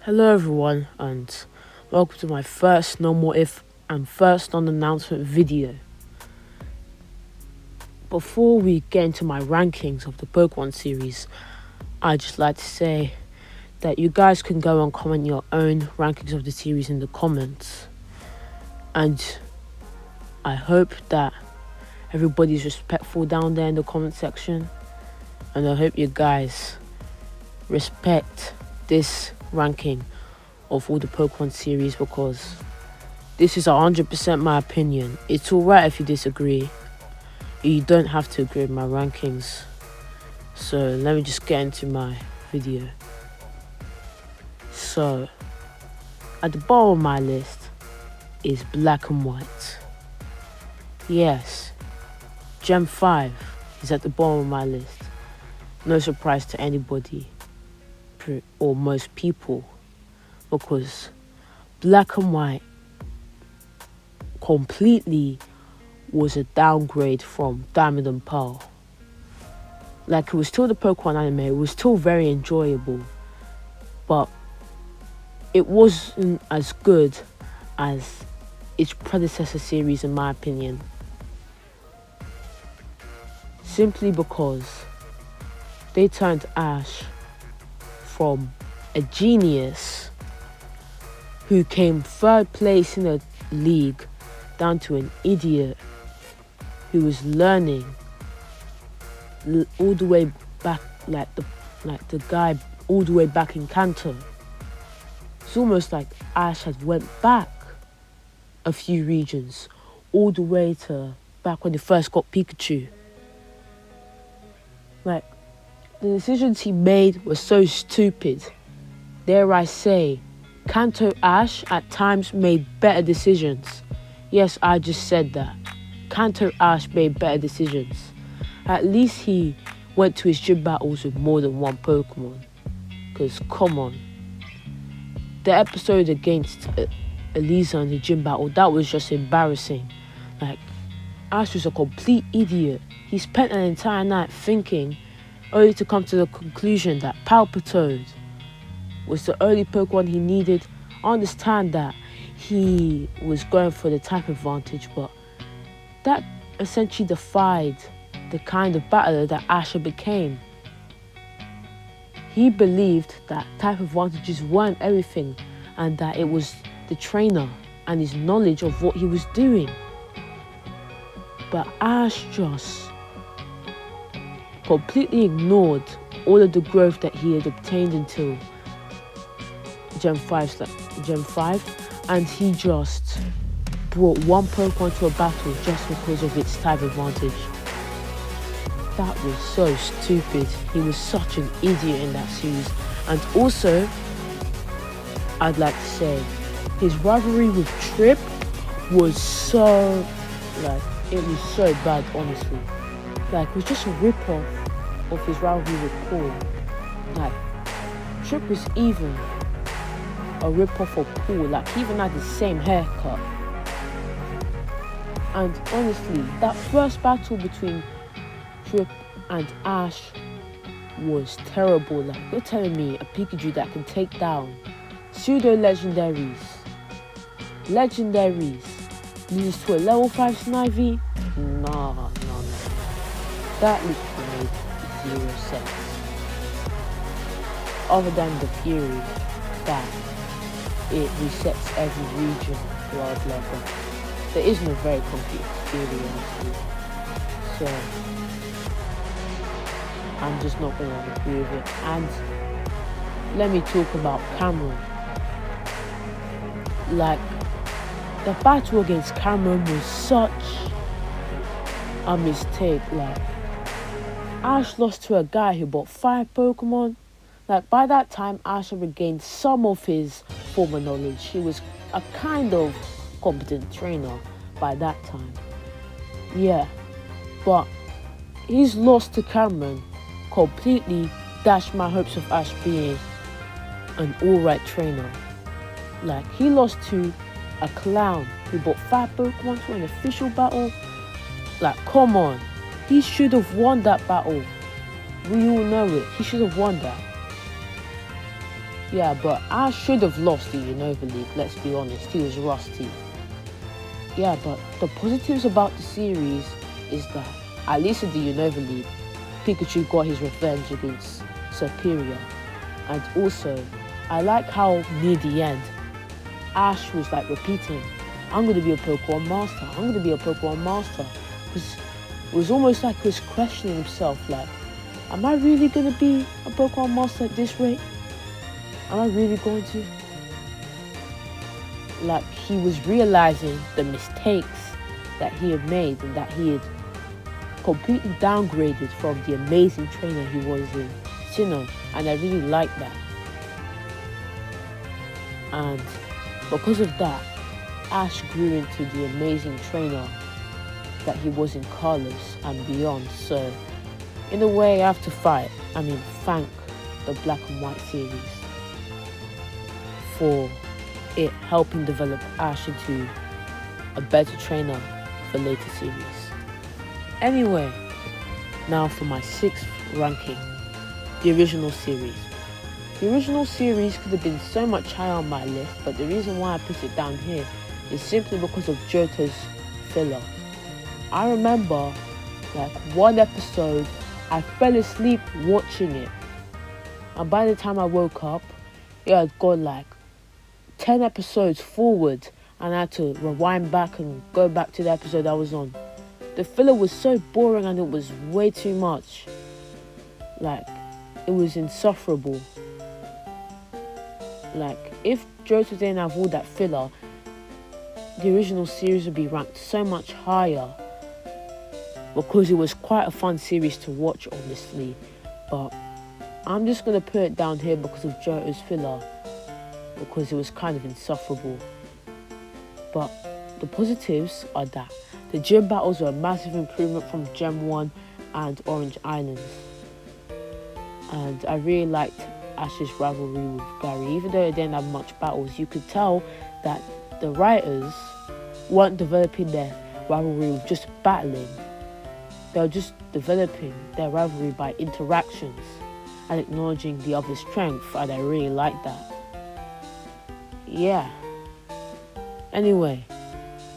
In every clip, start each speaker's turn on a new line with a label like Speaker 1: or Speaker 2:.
Speaker 1: Hello everyone and welcome to my first No More If and first non-announcement video. Before we get into my rankings of the Pokemon series, I'd just like to say that you guys can go and comment your own rankings of the series in the comments. And I hope that everybody's respectful down there in the comment section. And I hope you guys respect this ranking of all the Pokemon series, because this is 100% my opinion. It's alright if you disagree. You don't have to agree with my rankings. So let me just get into my video. So at the bottom of my list is Black and White. Yes, Gem 5 is at the bottom of my list. No surprise to anybody or most people, because Black and White completely was a downgrade from Diamond and Pearl. Like, it was still the Pokemon anime, it was still very enjoyable, but it wasn't as good as its predecessor series in my opinion. Simply because they turned Ash from a genius who came third place in a league down to an idiot who was learning all the way back, like the guy all the way back in Kanto. It's almost like Ash had went back a few regions, all the way to back when he first got Pikachu. Like, the decisions he made were so stupid. Dare I say, Kanto Ash at times made better decisions. Yes, I just said that. Kanto Ash made better decisions. At least he went to his gym battles with more than one Pokemon. Because, come on. The episode against Elisa in the gym battle, that was just embarrassing. Like, Ash was a complete idiot. He spent an entire night thinking, only to come to the conclusion that Palpitoad was the only Pokemon he needed. I understand that he was going for the type advantage, but that essentially defied the kind of battler that Asher became. He believed that type advantages weren't everything, and that it was the trainer and his knowledge of what he was doing. But Ash just completely ignored all of the growth that he had obtained until Gen 5, and he just brought one Pokemon to a battle just because of its type advantage. That was so stupid. He was such an idiot in that series. And also, I'd like to say, his rivalry with Trip was so, it was so bad, honestly. It was just a rip-off of his rivalry with Paul. Trip was even a rip-off of Paul. He even had the same haircut. And honestly, that first battle between Trip and Ash was terrible. You're telling me a Pikachu that can take down pseudo-legendaries, loses to a level 5 Snivy? No. That literally made zero sense. Other than the theory that it resets every region, blah blah blah. There is no very complete theory, honestly. So I'm just not going to agree with it. And let me talk about Cameron. The battle against Cameron was such a mistake. Ash lost to a guy who bought 5 Pokemon. By that time, Ash had regained some of his former knowledge. He was a kind of competent trainer by that time. Yeah, but his loss to Cameron completely dashed my hopes of Ash being an alright trainer. He lost to a clown who bought 5 Pokemon to an official battle. Come on. He should have won that battle. We all know it. He should have won that. Yeah, but I should have lost the Unova League, let's be honest. He was rusty. Yeah, but the positives about the series is that, at least in the Unova League, Pikachu got his revenge against Superior. And also, I like how near the end, Ash was like repeating, I'm going to be a Pokemon Master, I'm going to be a Pokemon Master. Because it was almost like he was questioning himself, like, am I really going to be a Pokemon Master at this rate? Am I really going to? Like, he was realizing the mistakes that he had made and that he had completely downgraded from the amazing trainer he was in Sinnoh, and I really liked that. And because of that, Ash grew into the amazing trainer that he was in Carlos and beyond. So, in a way, I have to thank the Black and White series for it helping develop Ash into a better trainer for later series. Anyway, now for my 6th ranking, the original series. The original series could have been so much higher on my list, but the reason why I put it down here is simply because of Johto's filler. I remember, like, one episode, I fell asleep watching it, and by the time I woke up, it had gone like 10 episodes forward, and I had to rewind back and go back to the episode I was on. The filler was so boring and it was way too much. Like, it was insufferable. Like, if Johto didn't have all that filler, the original series would be ranked so much higher, because it was quite a fun series to watch, honestly. But I'm just going to put it down here because of Johto's filler, because it was kind of insufferable. But the positives are that the gym battles were a massive improvement from Gem 1 and Orange Islands. And I really liked Ash's rivalry with Gary. Even though it didn't have much battles, you could tell that the writers weren't developing their rivalry with just battling. They were just developing their rivalry by interactions and acknowledging the other's strength, and I really liked that. Yeah. Anyway,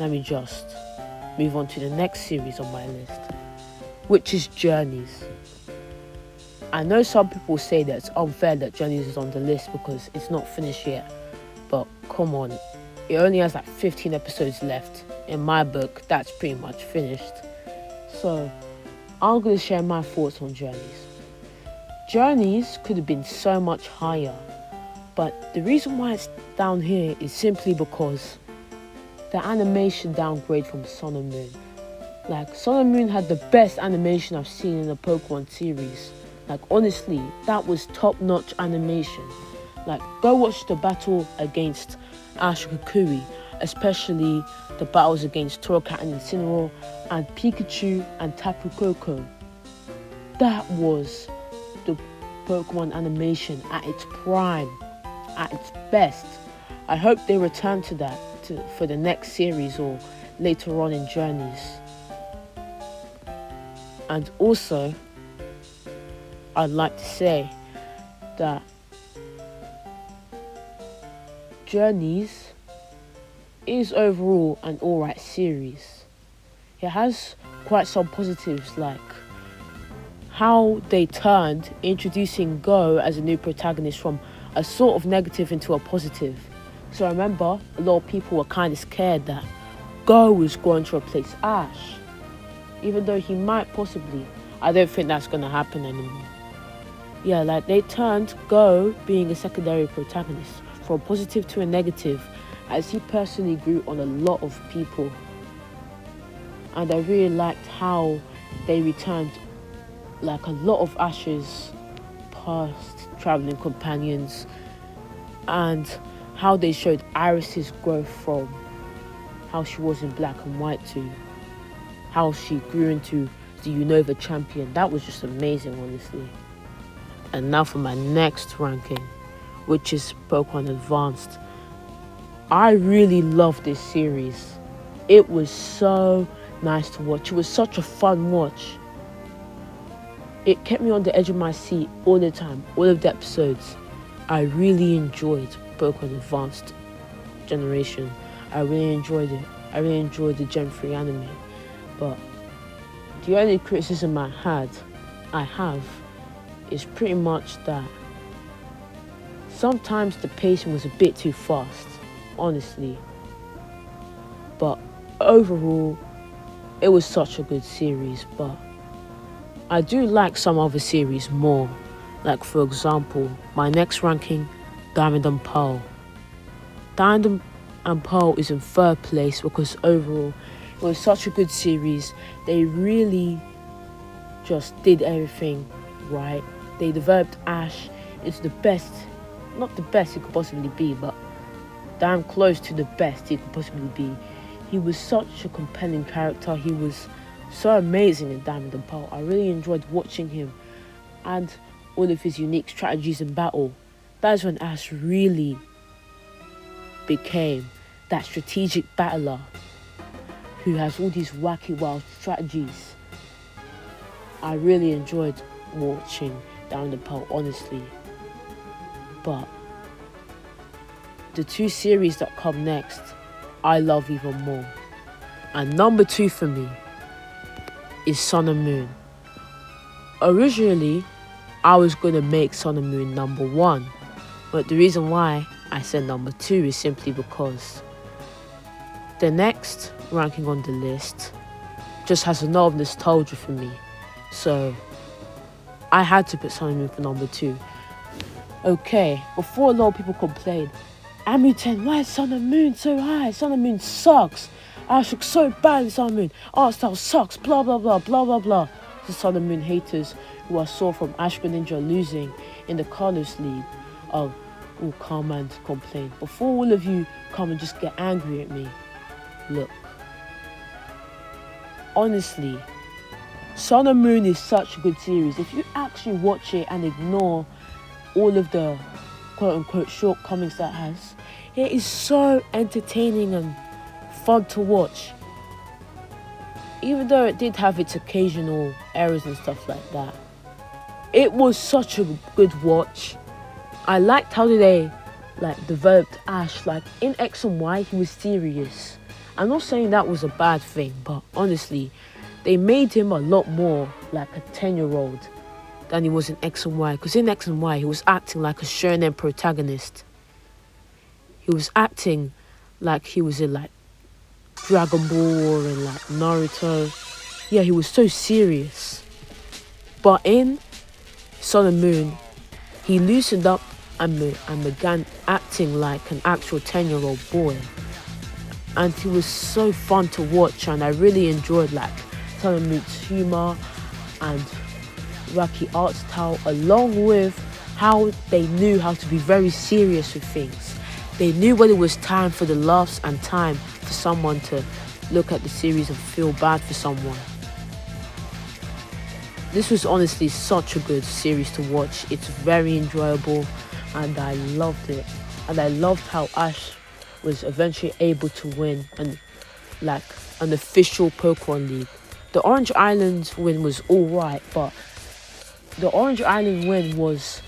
Speaker 1: let me just move on to the next series on my list, which is Journeys. I know some people say that it's unfair that Journeys is on the list because it's not finished yet, but come on, it only has like 15 episodes left. In my book, that's pretty much finished. So, I'm going to share my thoughts on Journeys. Journeys could have been so much higher, but the reason why it's down here is simply because the animation downgrade from Sun and Moon. Like, Sun and Moon had the best animation I've seen in a Pokemon series. Like, honestly, that was top-notch animation. Like, go watch the battle against Ash and Kukui, especially the battles against Torracat and Incineroar, and Pikachu and Tapu Koko. That was the Pokemon animation at its prime, at its best. I hope they return to that for the next series or later on in Journeys. And also, I'd like to say that Journeys is overall an alright series. It has quite some positives, like how they turned introducing Go as a new protagonist from a sort of negative into a positive. So I remember a lot of people were kind of scared that Go was going to replace Ash, even though he might possibly. I don't think that's going to happen anymore. Yeah, like, they turned Go being a secondary protagonist from positive to a negative, as he personally grew on a lot of people. And I really liked how they returned like a lot of Ash's past traveling companions, and how they showed Iris's growth from how she was in Black and White to how she grew into the Unova champion. That was just amazing, honestly. And now for my next ranking, which is Pokemon Advanced. I really love this series. It was so nice to watch. It was such a fun watch. It kept me on the edge of my seat all the time, all of the episodes. I really enjoyed Pokemon Advanced Generation. I really enjoyed it. I really enjoyed the Gen 3 anime. But the only criticism I have, is pretty much that sometimes the pacing was a bit too fast, honestly. But overall, it was such a good series. But I do like some other series more. Like, for example, my next ranking, Diamond and Pearl. Diamond and Pearl is in third place because overall, it was such a good series. They really just did everything right. They developed Ash into the best, not the best he could possibly be, but damn close to the best he could possibly be. He was such a compelling character. He was so amazing in Diamond and Pearl. I really enjoyed watching him and all of his unique strategies in battle. That's when Ash really became that strategic battler who has all these wacky wild strategies. I really enjoyed watching Diamond and Pearl, honestly. But the two series that come next, I love even more. And number 2 for me is Sun and Moon. Originally, I was going to make Sun and Moon number 1. But the reason why I said number 2 is simply because the next ranking on the list just has a lot of nostalgia for me. So I had to put Sun and Moon for number 2. Okay, before a lot of people complained, Amuten, why is Sun and Moon so high? Sun and Moon sucks. Ash looks so bad in Sun and Moon. Art style sucks, blah blah blah, blah blah blah. The Sun and Moon haters who I saw from Ash Greninja losing in the Carlos League will come and complain. Before all of you come and just get angry at me, look. Honestly, Sun and Moon is such a good series. If you actually watch it and ignore all of the quote-unquote shortcomings that has, it is so entertaining and fun to watch. Even though it did have its occasional errors and stuff like that, it was such a good watch. I liked how they developed Ash. Like in X and Y, he was serious. I'm not saying that was a bad thing, but honestly, they made him a lot more like a 10-year-old than he was in X and Y. Because in X and Y, he was acting like a shonen protagonist. He was acting like he was in Dragon Ball or in Naruto. Yeah, he was so serious. But in Sun and Moon, he loosened up and began acting like an actual 10-year-old boy. And he was so fun to watch, and I really enjoyed Sun and Moon's humor and wacky art style, along with how they knew how to be very serious with things. They knew when it was time for the laughs and time for someone to look at the series and feel bad for someone. This was honestly such a good series to watch. It's very enjoyable and I loved it. And I loved how Ash was eventually able to win an official Pokemon League. The Orange Island win was alright, but the Orange Island win was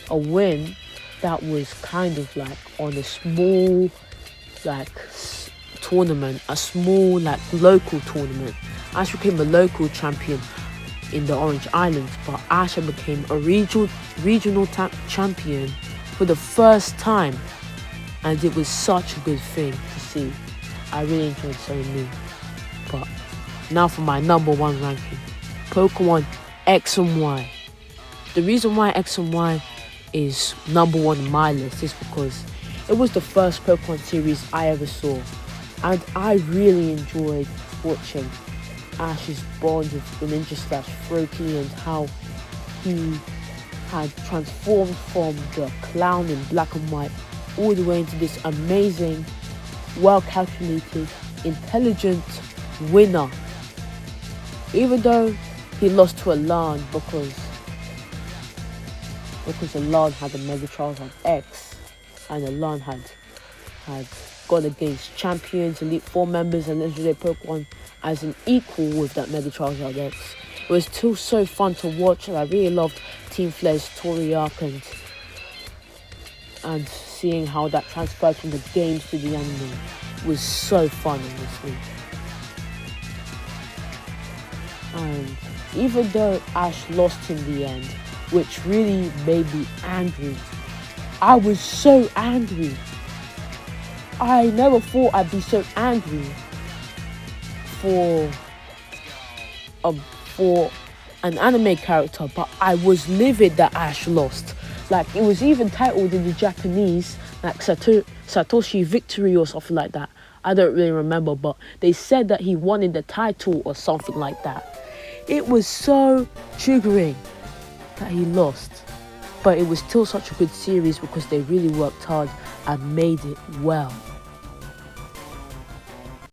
Speaker 1: a win that was kind of on a small tournament, a small local tournament. Ash became a local champion in the Orange Islands, but Ash became a regional champion for the first time, and it was such a good thing to see. I really enjoyed Sun and Moon. But now for my number 1 ranking, Pokemon X and Y. The reason why X and Y is number 1 on my list is because it was the first Pokemon series I ever saw, and I really enjoyed watching Ash's bond with Greninja/Froakie and how he had transformed from the clown in Black and White all the way into this amazing, well-calculated, intelligent winner. Even though he lost to Alan because Alan had a Mega Charizard X and Alan had gone against champions, Elite Four members and legendary Pokemon as an equal with that Mega Charizard X. It was still so fun to watch, and I really loved Team Flair's story arc and and seeing how that transferred from the games to the anime was so fun, honestly. And even though Ash lost in the end, which really made me angry, I was so angry. I never thought I'd be so angry for for an anime character, but I was livid that Ash lost. Like, it was even titled in the Japanese, like Satoshi Victory or something like that. I don't really remember, but they said that he won in the title or something like that. It was so triggering that he lost. But it was still such a good series because they really worked hard and made it well.